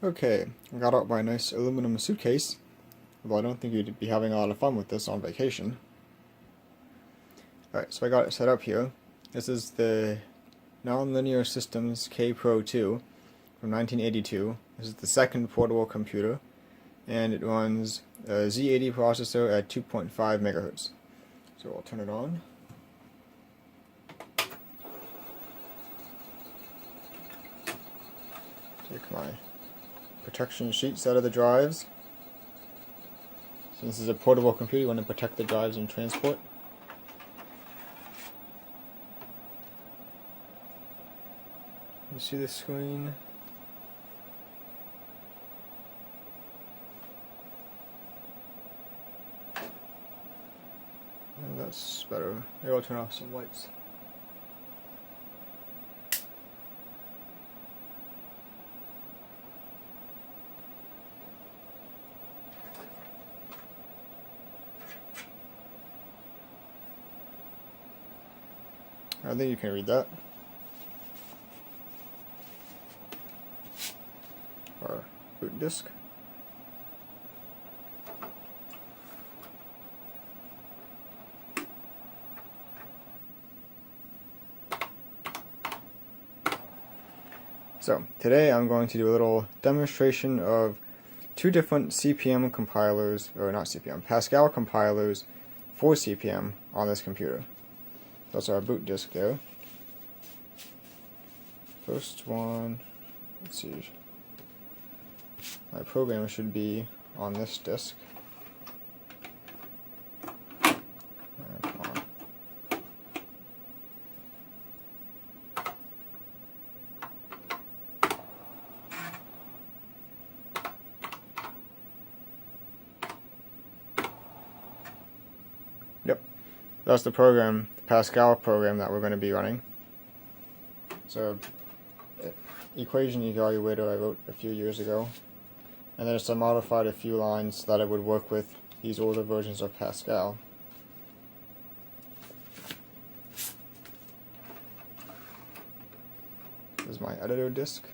Okay, I got out my nice aluminum suitcase, although I don't think you'd be having a lot of fun with this on vacation. Alright, so I got it set up here. This is the Nonlinear Systems Kaypro II from 1982. This is the second portable computer, and it runs a Z80 processor at 2.5 megahertz. So I'll turn it on. Take my protection sheets out of the drives. Since this is a portable computer, you want to protect the drives in transport. You see the screen? And that's better. Maybe I'll turn off some lights. I think you can read that. Our boot disk. So today I'm going to do a little demonstration of two different CP/M compilers, or not CP/M, Pascal compilers for CP/M on this computer. That's our boot disk there. First one, let's see, my program should be on this disk. Come on. Yep, that's the program, the Pascal program that we're going to be running. So, equation evaluator I wrote a few years ago, and then I modified a few lines so that it would work with these older versions of Pascal. This is my editor disk.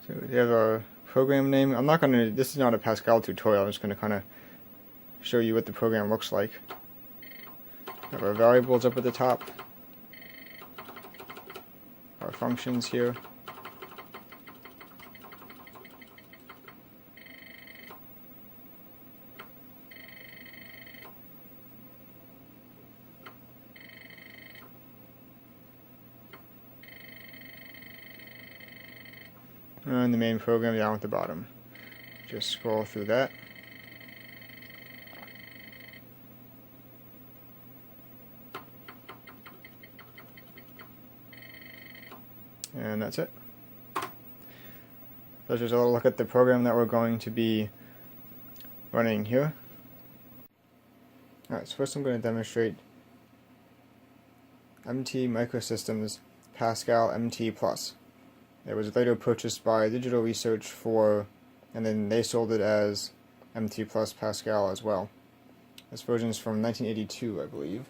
So we have our program name. This is not a Pascal tutorial, I'm just going to kind of show you what the program looks like. We have our variables up at the top, our functions here. And the main program down at the bottom. Just scroll through that. And that's it. So just a little look at the program that we're going to be running here. Alright, so first I'm going to demonstrate MT Microsystems Pascal MT Plus. It was later purchased by Digital Research and then they sold it as MT Plus Pascal as well. This version is from 1982, I believe.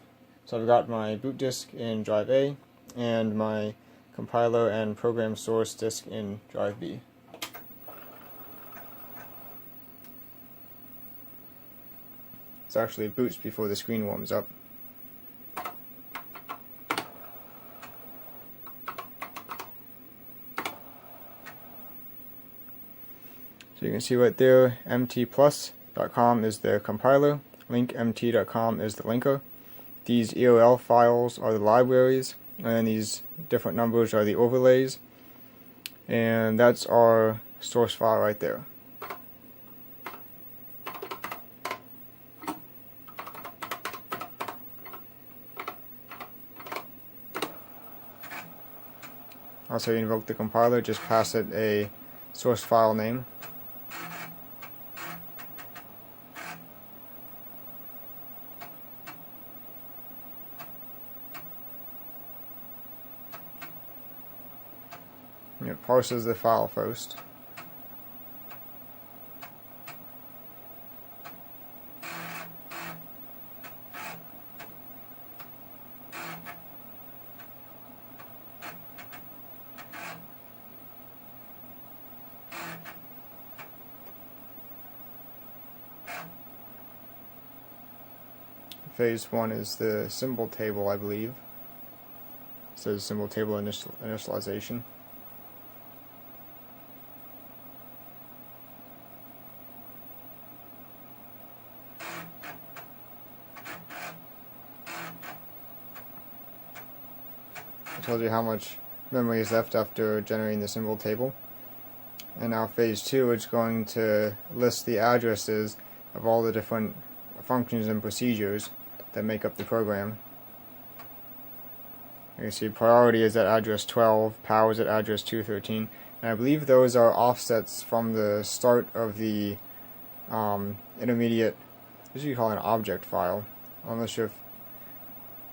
So I've got my boot disk in drive A, and my compiler and program source disk in drive B. This actually boots before the screen warms up. So you can see right there, mtplus.com is the compiler, linkmt.com is the linker. These EOL files are the libraries, and these different numbers are the overlays. And that's our source file right there. Also, you invoke the compiler, just pass it a source file name. It parses the file first. Phase 1 is the symbol table, I believe. It says symbol table initialization. It tells you how much memory is left after generating the symbol table. And now phase 2, it's going to list the addresses of all the different functions and procedures that make up the program. You can see priority is at address 12, power is at address 213, and I believe those are offsets from the start of the intermediate, what do you call an object file? I'm not sure if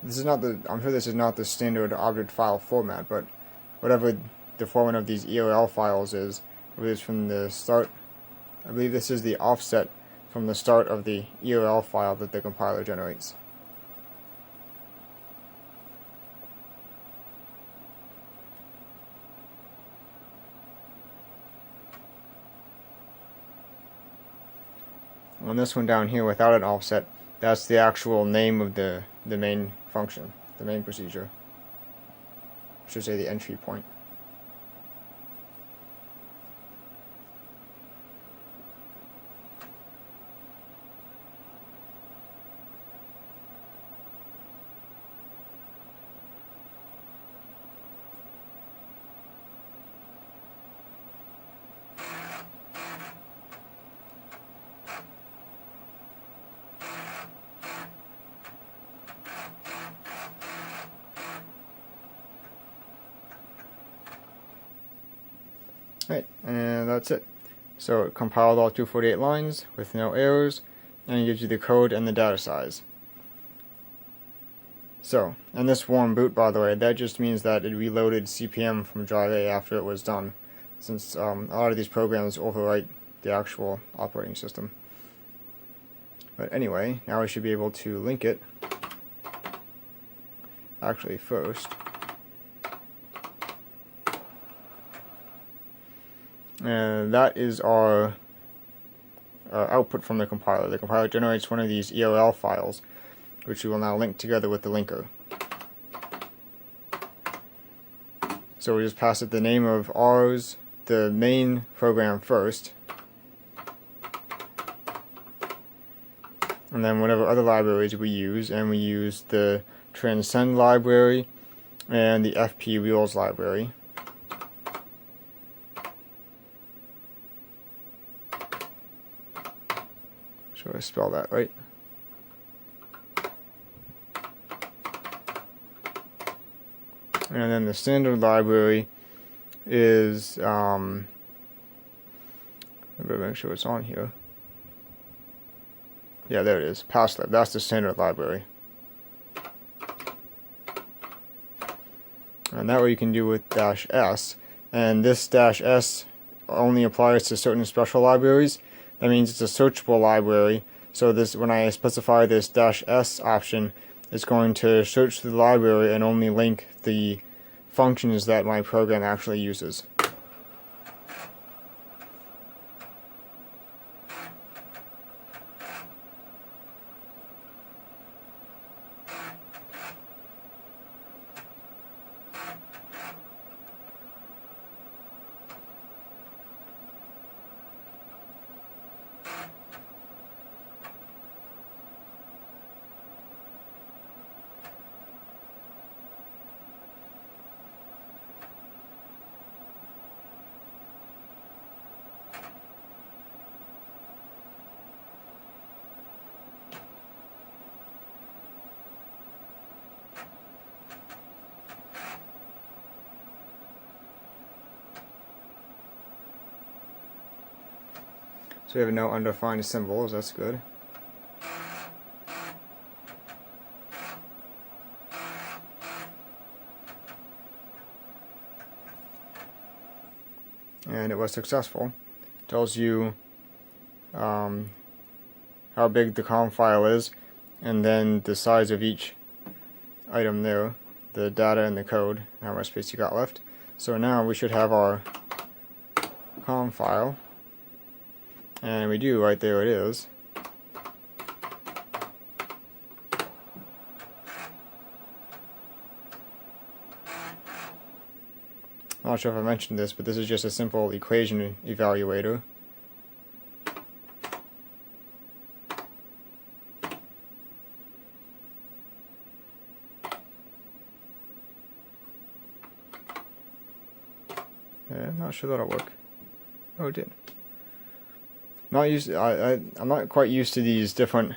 this is not the, I'm sure this is not the standard object file format, but whatever the format of these EOL files is, it is from the start. I believe this is the offset from the start of the EOL file that the compiler generates. On this one down here without an offset, that's the actual name of the main function, the main procedure. I should say the entry point. Right, and that's it. So it compiled all 248 lines with no errors, and it gives you the code and the data size. So, and this warm boot, by the way, that just means that it reloaded CPM from drive A after it was done, since a lot of these programs overwrite the actual operating system. But anyway, now we should be able to link it. Actually, first, and that is our output from the compiler. The compiler generates one of these EOL files, which we will now link together with the linker. So we just pass it the name of ours, the main program first, and then whatever other libraries we use, and we use the transcend library and the FP Reals library. Should I spell that right? And then the standard library is, I better make sure it's on here. Yeah, there it is, passlib. That's the standard library. And that way you can do with -s. And this -s only applies to certain special libraries. That means it's a searchable library. So this, when I specify this -s option, it's going to search the library and only link the functions that my program actually uses. So we have no undefined symbols, that's good. And it was successful. Tells you how big the COM file is, and then the size of each item there, the data and the code, how much space you got left. So now we should have our COM file, and we do, right there it is. I'm not sure if I mentioned this, but this is just a simple equation evaluator. I'm not sure that'll work. Oh, it did. I'm not quite used to these different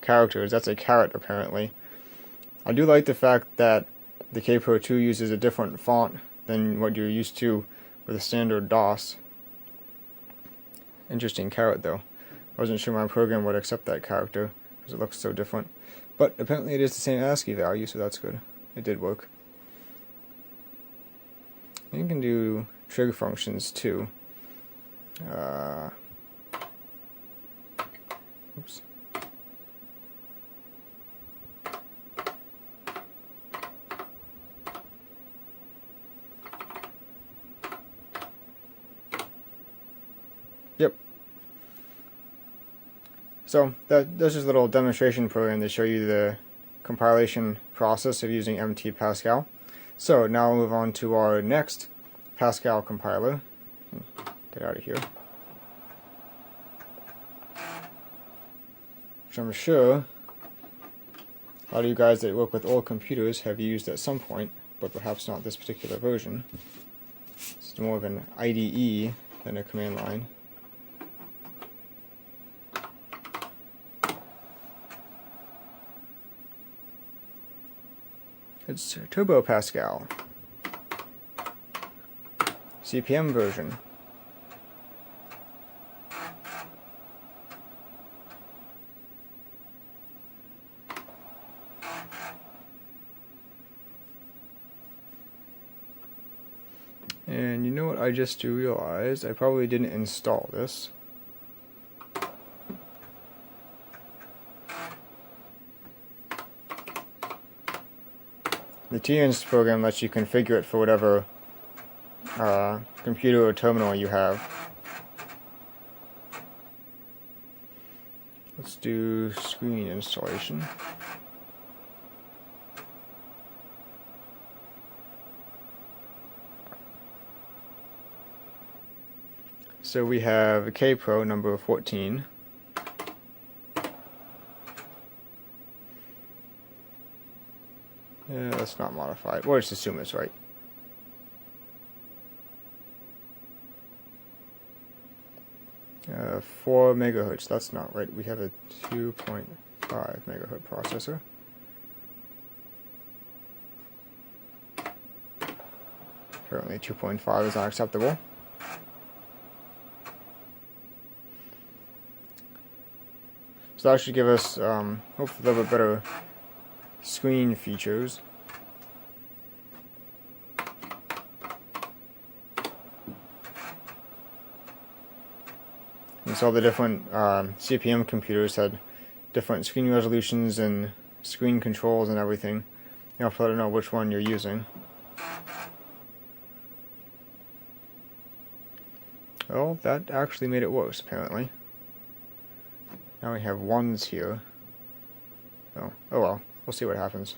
characters. That's a caret, apparently. I do like the fact that the Kaypro II uses a different font than what you're used to with a standard DOS. Interesting caret, though. I wasn't sure my program would accept that character because it looks so different. But apparently it is the same ASCII value, so that's good. It did work. And you can do trig functions too. Oops. Yep. So that's just a little demonstration program to show you the compilation process of using MT Pascal. So now we'll move on to our next Pascal compiler. Get out of here. Which I'm sure a lot of you guys that work with old computers have used at some point, but perhaps not this particular version. It's more of an IDE than a command line. It's Turbo Pascal. CPM version. And you know what I just realized? I probably didn't install this. The TINS program lets you configure it for whatever computer or terminal you have. Let's do screen installation. So we have a Kaypro number 14. Yeah, that's not modified. We'll just assume it's right. Uh, 4 megahertz. That's not right. We have a 2.5 megahertz processor. Apparently 2.5 is not acceptable. So that should give us hopefully a little bit better screen features. And so the different CPM computers had different screen resolutions and screen controls and everything. You have to let it know which one you're using. Well, that actually made it worse, apparently. Now we have ones here. Oh well. We'll see what happens.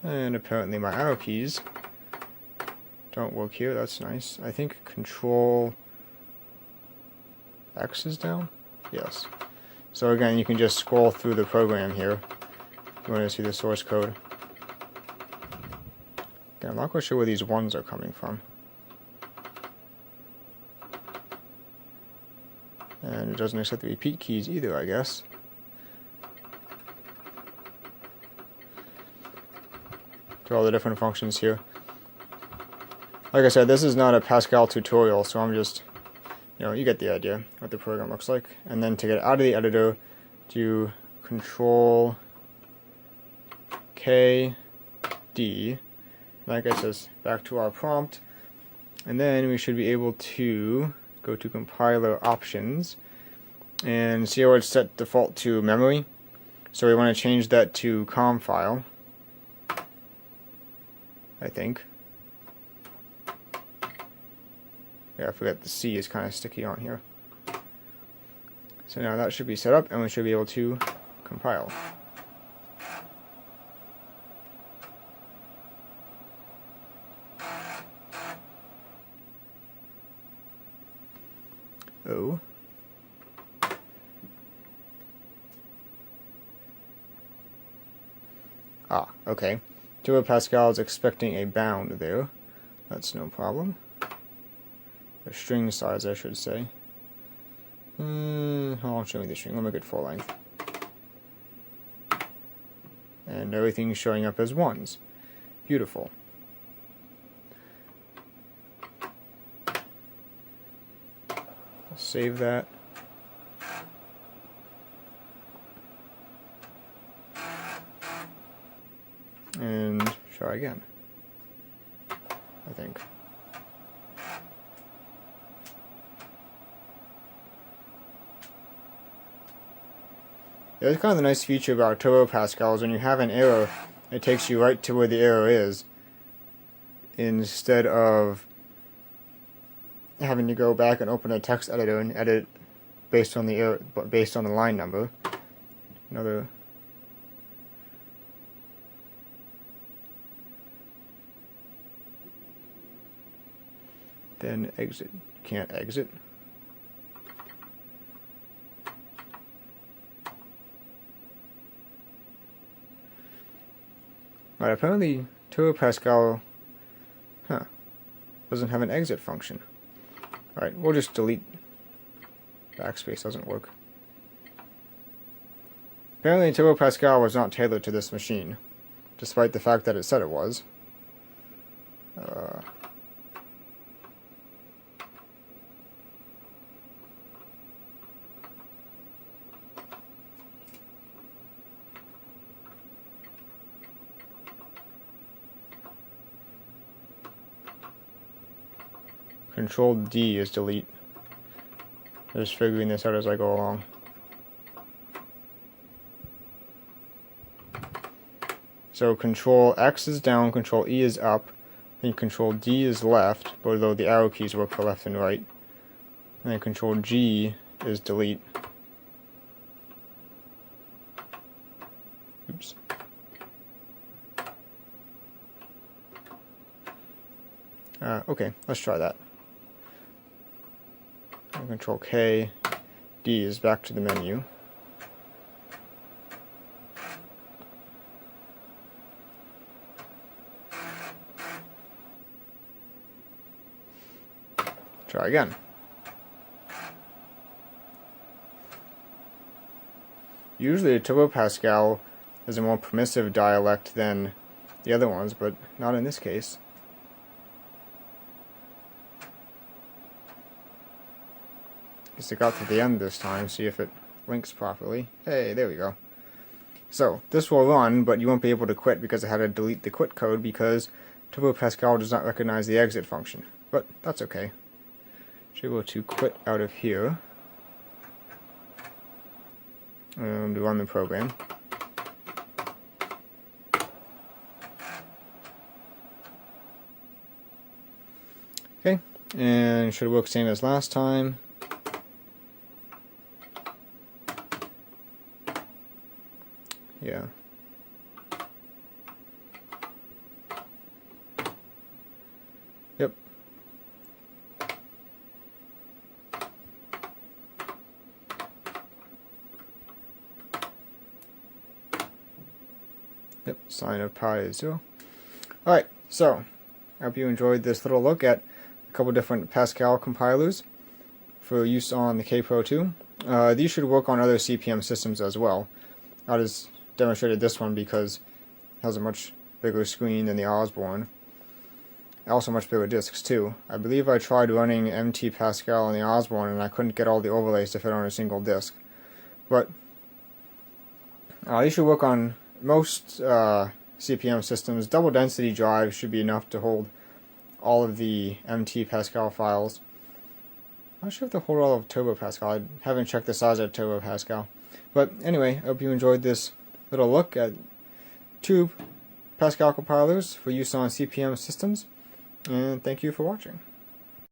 And apparently my arrow keys don't work here. That's nice. I think Control X is down? Yes. So again, you can just scroll through the program here if you want to see the source code. Again, I'm not quite sure where these ones are coming from. And it doesn't accept the repeat keys either, I guess. To all the different functions here. Like I said, this is not a Pascal tutorial, so I'm just, you get the idea what the program looks like. And then to get out of the editor, do Control K, D. That gets us back to our prompt. And then we should be able to go to compiler options and see how it's set default to memory. So we want to change that to COM file, I think. Yeah, I forget the C is kind of sticky on here. So now that should be set up and we should be able to compile. Oh. Ah, okay. Turbo Pascal is expecting a bound there. That's no problem. A string size, I should say. I'll show me the string. Let me make it full length. And everything's showing up as ones. Beautiful. I'll save that. And try again, I think. Yeah, that's kind of the nice feature about Turbo Pascal is when you have an error, it takes you right to where the error is, instead of having to go back and open a text editor and edit based on the error, based on the line number. Another. Then exit. Can't exit. Alright, apparently Turbo Pascal doesn't have an exit function. Alright, we'll just delete. Backspace doesn't work. Apparently Turbo Pascal was not tailored to this machine, despite the fact that it said it was. Control D is delete. I'm just figuring this out as I go along. So Control X is down, Control E is up, then Control D is left, although the arrow keys work for left and right. And then Control G is delete. Oops. Okay, let's try that. Control K, D is back to the menu. Try again. Usually Turbo Pascal is a more permissive dialect than the other ones, but not in this case. Guess it got to the end this time, see if it links properly. Hey, there we go. So, this will run, but you won't be able to quit because I had to delete the quit code because Turbo Pascal does not recognize the exit function. But that's okay. Should be able to quit out of here and run the program. Okay, and should work same as last time. Yeah. Yep. Yep, sign of pi is 0. Alright, so I hope you enjoyed this little look at a couple different Pascal compilers for use on the Kaypro II. These should work on other CP/M systems as well. I just demonstrated this one because it has a much bigger screen than the Osborne. Also much bigger discs too. I believe I tried running MT Pascal on the Osborne and I couldn't get all the overlays to fit on a single disc. But these should work on most CP/M systems. Double density drives should be enough to hold all of the MT Pascal files. I'm not sure if they'll hold all of Turbo Pascal. I haven't checked the size of Turbo Pascal. But anyway, I hope you enjoyed this little look at 2 Pascal compilers for use on CP/M systems. And thank you for watching.